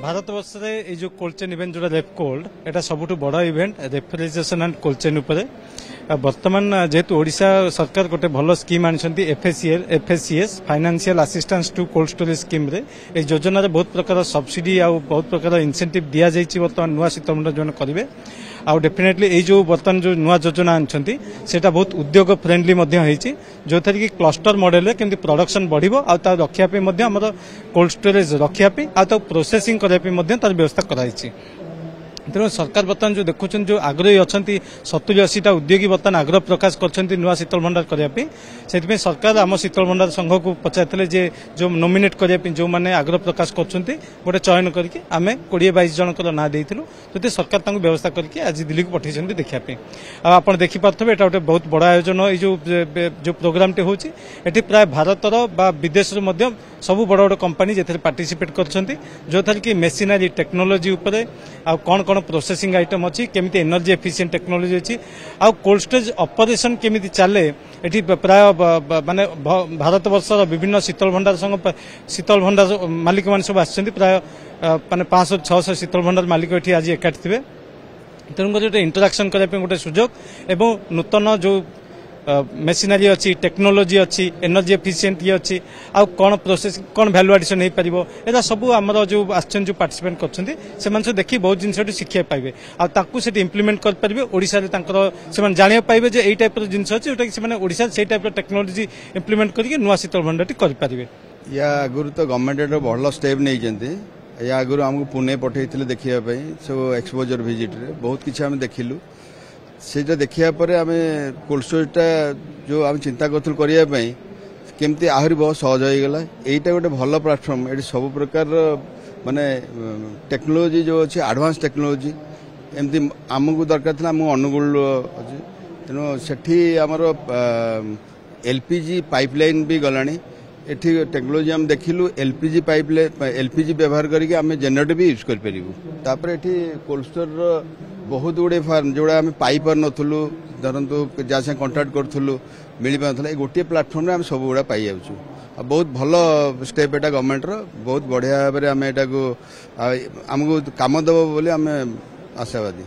भारतवर्ष में जो cold chain event जो रेप कोल्ड एटा सबुठ बड़ event refrigeration and cold chain उपर बर्तमान जेहेतु ओडिशा सरकार गोटे भल स्कीम आनी FACS financial assistance to cold storage scheme रे ए योजना रे बहुत प्रकार सब्सिडी आ बहुत प्रकार इंसेंटिव दिया जाइछि बर्तमान नुआ शीतल जो करेंगे आउ डेफिनेटली ये जो बर्तमान जो नुआ योजना आनी सेटा बहुत उद्योग फ्रेंडली जो थी कि क्लस्टर मॉडल रे केमती प्रोडक्शन बढ़िबो आ ता रखिया पे मध्य हमर कोल्ड स्टोरेज रखिया पे आ ता प्रोसेसिंग करया पे मध्य तार व्यवस्था कराइछि। तेणु सरकार बर्तमान जो देखुं जो आग्रही अच्छा 70-80टा उद्योगी बर्तमान आग्रह प्रकाश कर नुआ शीतल भंडार करने से सरकार आम शीतल भंडार संघ को पचार जो नोमिनेट करने जो मैंने आग्रह प्रकाश कर गोटे चयन करके आम 20-22 जनकर ना देलु जो सरकार तांको व्यवस्था करके आज दिल्ली को पठे देखापी आप देखिपे एटा गोटे बहुत बड़ा आयोजन जो प्रोग्राम टे होची एटी प्राय भारतर बा विदेश सब बड़ बड़ कंपनी जे पार्टिसिपेट कर जो थी कि मेसिनरी टेक्नोलोजी उपरे आ कौन कौन प्रोसेसिंग आइटम अच्छी केमिति एनर्जी एफिशिएंट टेक्नोलोजी अच्छी आ कोल्ड स्टोरेज ऑपरेशन केमिति चले एटी प्राय माने भारत वर्षर विभिन्न शीतल भंडार संग शीतल भंडार मालिक मान सब आछन्ति प्राय माने 500-600 शीतल भंडार मालिक एटी आज एकाठी थे तेणुक गोटे इंटराक्शन करने गोटे सुजोग एवं नूतन जो मेसिनरी अच्छी टेक्नोलोजी अच्छी एनर्जी एफिशिएंट ये अच्छी आ कौन प्रोसेस कौन वैल्यू एडिशन हो पार एटा सब आमर जो आसन जो पार्टिसिपेट कर देखिए बहुत जिन शिक्षा पाइबे आकु इम्प्लीमेंट करेंगे ओडिशा से जाना पाइबे जे यही टाइप जिन अच्छे जोटा कि ओडिशा से टाइप टेक्नोलोजी इम्प्लीमेंट करके नुआ शीतल भंडार करेंगे। या आगुरी तो गवर्नमेंट भल स्टेप नहीं या आगुरी आमको पुणे पठे देखापी सब एक्सपोजर विजिट रे बहुत किसी आम देखिलु से देखा आम कोल्ड स्टोरेजटा जो आम चिंता करूँ करने केमती आहरी बहुत सहज होगला यहीटा गोटे भल प्लाटफर्म ये सब प्रकार माने टेक्नोलोजी जो अच्छे एडवांस टेक्नोलोजी एमती आमको दरकार था आम अनुगुल अच्छे तेणु से आमर एलपीजी पाइपलाइन भी गलानी एठी टेक्नोलोजी हम देखिलु एलपीजी पाइपलाइन एलपीजी व्यवहार करके आम जेनेरेटर भी यूज कर एठी कोल्ड स्टोर बहुत गुड़े फार्म जोड़ा आम पाई पार नथुलु धरतु जहाँ से कंटाक्ट करूँ मिल पाला गोटे प्लाटफर्म आम सब गुड़ा पाई जाऊँ बहुत भल स्टेप एटा गवर्नमेंट बहुत बढ़िया भाव में आम को आमको काम दब बोली आम आशावादी।